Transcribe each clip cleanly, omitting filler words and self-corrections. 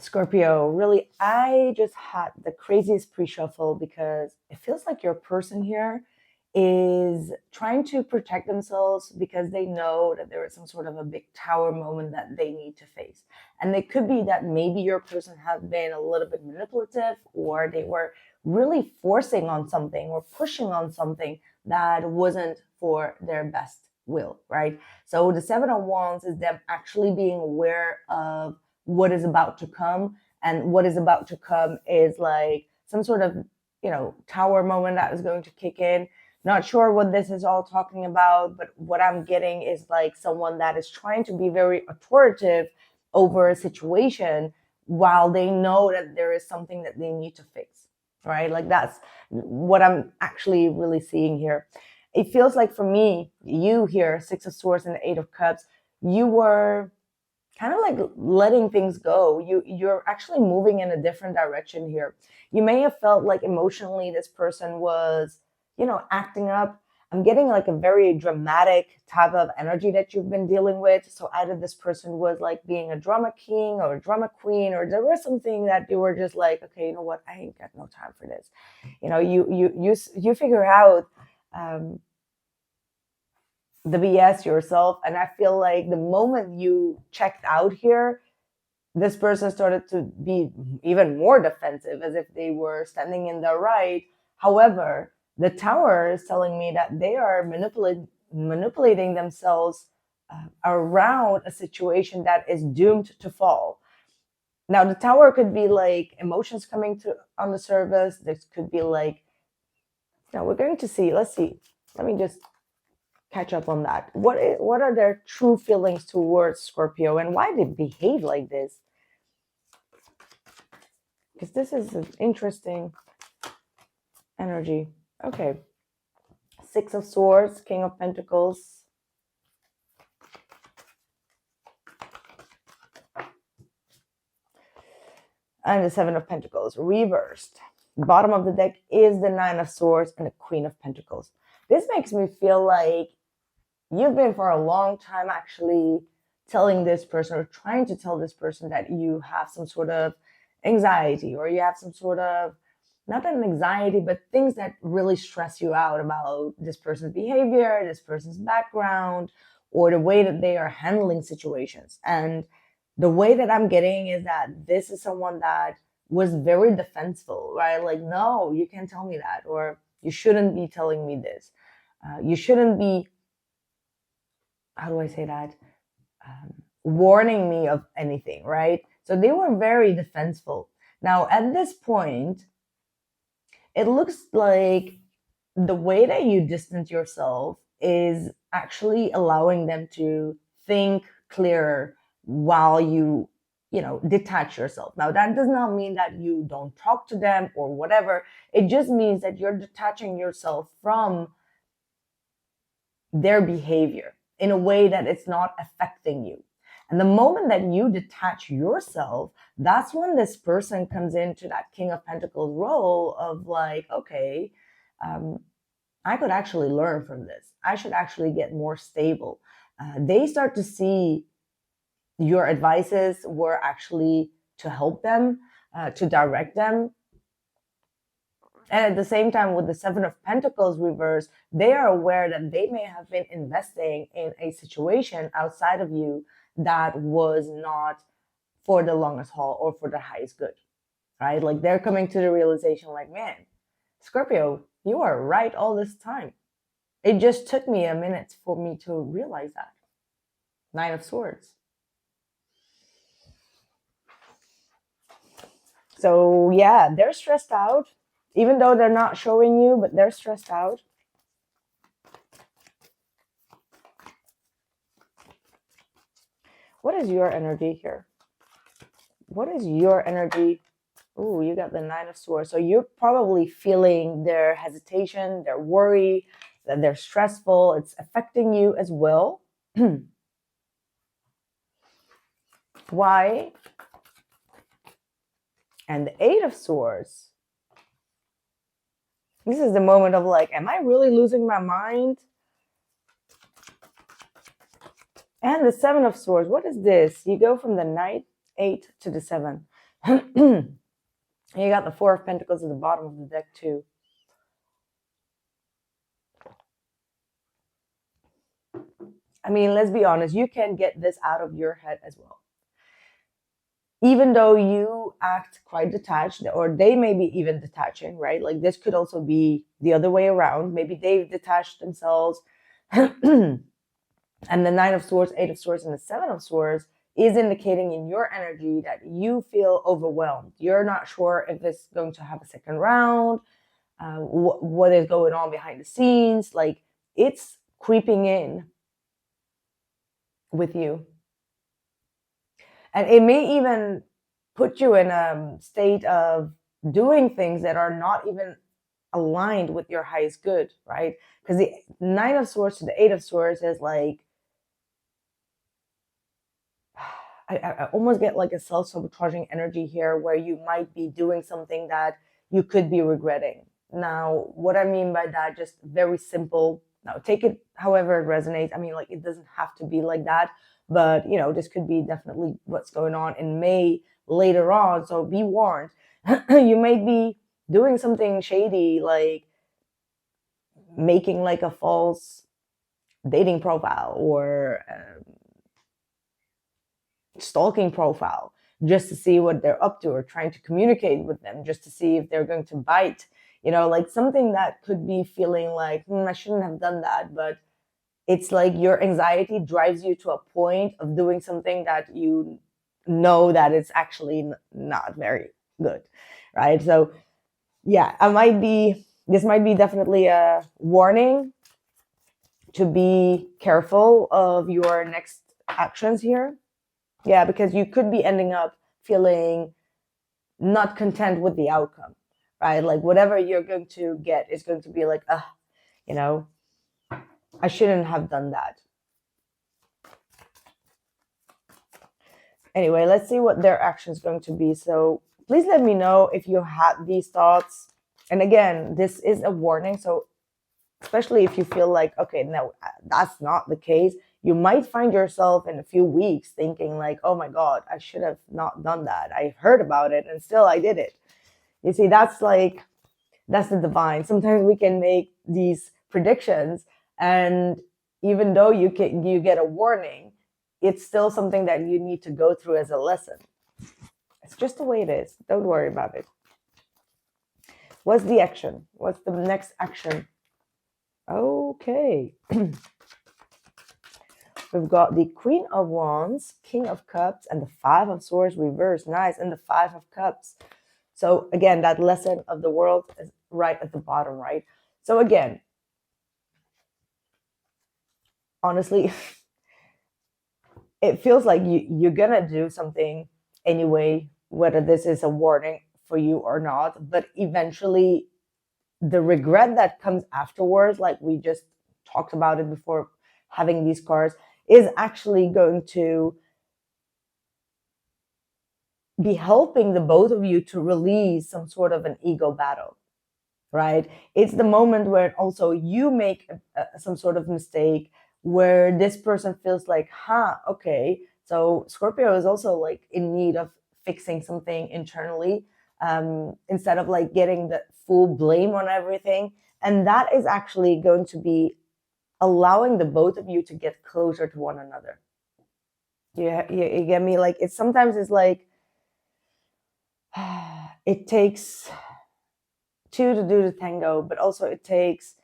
Scorpio, really, I just had the craziest pre-shuffle because it feels like your person here is trying to protect themselves because they know that there is some sort of a big tower moment that they need to face. And it could be that maybe your person has been a little bit manipulative, or they were really forcing on something or pushing on something that wasn't for their best will, right? So the Seven of Wands is them actually being aware of what is about to come. And what is about to come is like some sort of, tower moment that is going to kick in. Not sure what this is all talking about, but what I'm getting is like someone that is trying to be very authoritative over a situation while they know that there is something that they need to fix, right? Like that's what I'm actually really seeing here. It feels like for me, you here, Six of Swords and the Eight of Cups, you were kind of like letting things go. You're actually moving in a different direction here. You may have felt like emotionally this person was, acting up. I'm getting like a very dramatic type of energy that you've been dealing with. So either this person was like being a drama king or a drama queen, or there was something that you were just like, okay, you know what, I ain't got no time for this. You figure out the BS yourself. And I feel like the moment you checked out here, this person started to be even more defensive, as if they were standing in their right. However, the tower is telling me that they are manipulating themselves around a situation that is doomed to fall. Now, the tower could be like emotions coming to on the surface. This could be like, now we're going to see. Let's see. Let me just catch up on that. What are their true feelings towards Scorpio, and why they behave like this? Because this is an interesting energy. Okay. Six of Swords, King of Pentacles. And the Seven of Pentacles, reversed. Bottom of the deck is the Nine of Swords and the Queen of Pentacles. This makes me feel like you've been for a long time actually telling this person, or trying to tell this person, that you have some sort of anxiety, or you have some sort of, not an anxiety, but things that really stress you out about this person's behavior, this person's background, or the way that they are handling situations. And the way that I'm getting is that this is someone that was very defenseful, right? Like, no, you can't tell me that, or you shouldn't be telling me this. You shouldn't be, how do I say that? Warning me of anything, right? So they were very defensive. Now, at this point, it looks like the way that you distance yourself is actually allowing them to think clearer while you detach yourself. Now, that does not mean that you don't talk to them or whatever. It just means that you're detaching yourself from their behavior in a way that it's not affecting you. And the moment that you detach yourself, that's when this person comes into that King of Pentacles role of like, okay, I could actually learn from this. I should actually get more stable. They start to see your advices were actually to help them, to direct them. And at the same time, with the Seven of Pentacles reverse, they are aware that they may have been investing in a situation outside of you that was not for the longest haul or for the highest good, right? Like they're coming to the realization like, man, Scorpio, you are right all this time. It just took me a minute for me to realize that. Nine of Swords. So yeah, they're stressed out, even though they're not showing you, but they're stressed out. What is your energy here? What is your energy? Ooh, you got the Nine of Swords. So you're probably feeling their hesitation, their worry, that they're stressful. It's affecting you as well. Why? And the Eight of Swords. This is the moment of like, am I really losing my mind? And the Seven of Swords. What is this? You go from the Knight, 8 to the 7. You got the Four of Pentacles at the bottom of the deck too. I mean, let's be honest, you can get this out of your head as well. Even though you act quite detached, or they may be even detaching, right? Like this could also be the other way around. Maybe they've detached themselves. And the Nine of Swords, Eight of Swords, and the Seven of Swords is indicating in your energy that you feel overwhelmed. You're not sure if this is going to have a second round, what is going on behind the scenes. Like it's creeping in with you. And it may even put you in a state of doing things that are not even aligned with your highest good, right? Because the Nine of Swords to the Eight of Swords is like, I almost get like a self-sabotaging energy here where you might be doing something that you could be regretting. Now, what I mean by that, just very simple. Now, take it however it resonates. I mean, like, it doesn't have to be like that, but, you know, this could be definitely what's going on in May later on. So be warned. You might be doing something shady, like making like a false dating profile or stalking profile just to see what they're up to, or trying to communicate with them just to see if they're going to bite, you know, like something that could be feeling like, I shouldn't have done that. But it's like your anxiety drives you to a point of doing something that you know that it's actually not very good, right? So yeah, this might be definitely a warning to be careful of your next actions here. Yeah, because you could be ending up feeling not content with the outcome, right? Like whatever you're going to get is going to be like, you know, I shouldn't have done that. Anyway, let's see what their action is going to be. So please let me know if you had these thoughts. And again, this is a warning. So especially if you feel like, okay, no, that's not the case, you might find yourself in a few weeks thinking like, oh my God, I should have not done that. I heard about it and still I did it. You see, that's the divine. Sometimes we can make these predictions, and even though you get a warning, it's still something that you need to go through as a lesson. It's just the way it is. Don't worry about it. What's the action? What's the next action? Okay. We've got the Queen of Wands, King of Cups, and the Five of Swords reversed. Nice. And the Five of Cups. So again, that lesson of the world is right at the bottom, right? So again, honestly, it feels like you're going to do something anyway, whether this is a warning for you or not. But eventually, the regret that comes afterwards, like we just talked about it before having these cards, is actually going to be helping the both of you to release some sort of an ego battle, right? It's the moment where also you make some sort of mistake where this person feels like, okay. So Scorpio is also like in need of fixing something internally, instead of like getting the full blame on everything. And that is actually going to be allowing the both of you to get closer to one another. You get me? Like it's like, it takes two to do the tango, but also it takes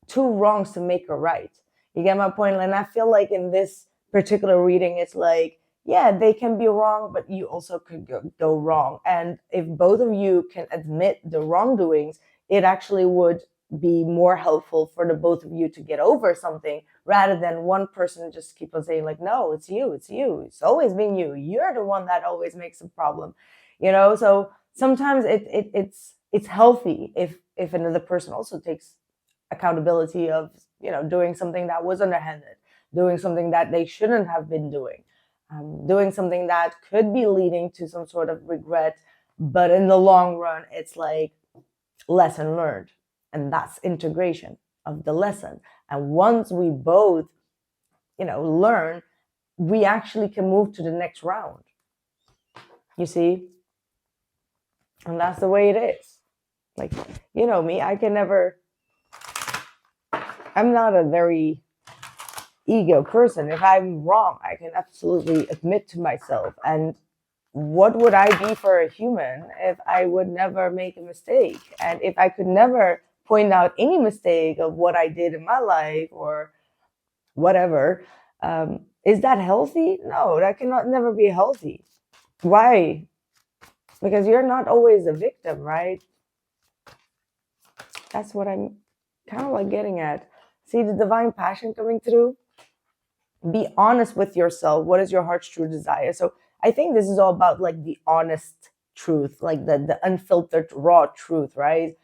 two wrongs to make a right. You get my point? And I feel like in this particular reading, it's like, yeah, they can be wrong, but you also could go wrong. And if both of you can admit the wrongdoings, it actually would be more helpful for the both of you to get over something, rather than one person just keep on saying like, no, it's you, it's always been you, you're the one that always makes a problem, you know. So sometimes it's healthy if another person also takes accountability of, you know, doing something that was underhanded, doing something that they shouldn't have been doing, doing something that could be leading to some sort of regret. But in the long run, it's like lesson learned. And that's integration of the lesson. And once we both, you know, learn, we actually can move to the next round. You see? And that's the way it is. Like, you know me, I'm not a very ego person. If I'm wrong, I can absolutely admit to myself. And what would I be for a human if I would never make a mistake? And if I could never point out any mistake of what I did in my life or whatever, is that healthy? No, that cannot never be healthy. Why? Because you're not always a victim, right? That's what I'm kind of like getting at. See the divine passion coming through? Be honest with yourself. What is your heart's true desire? So I think this is all about like the honest truth, like the unfiltered raw truth, right?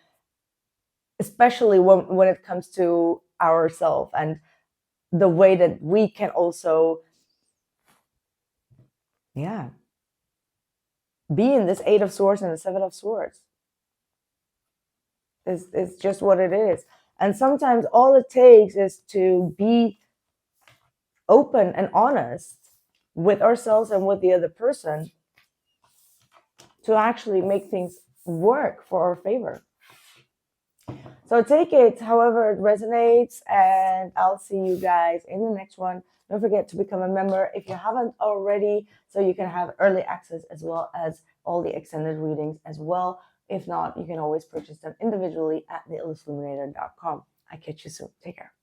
Especially when it comes to ourselves and the way that we can also, yeah, be in this Eight of Swords and the Seven of Swords. It's just what it is. And sometimes all it takes is to be open and honest with ourselves and with the other person to actually make things work for our favor. So take it however it resonates, and I'll see you guys in the next one. Don't forget to become a member if you haven't already, so you can have early access as well as all the extended readings as well. If not, you can always purchase them individually at theillustluminator.com. I catch you soon. Take care.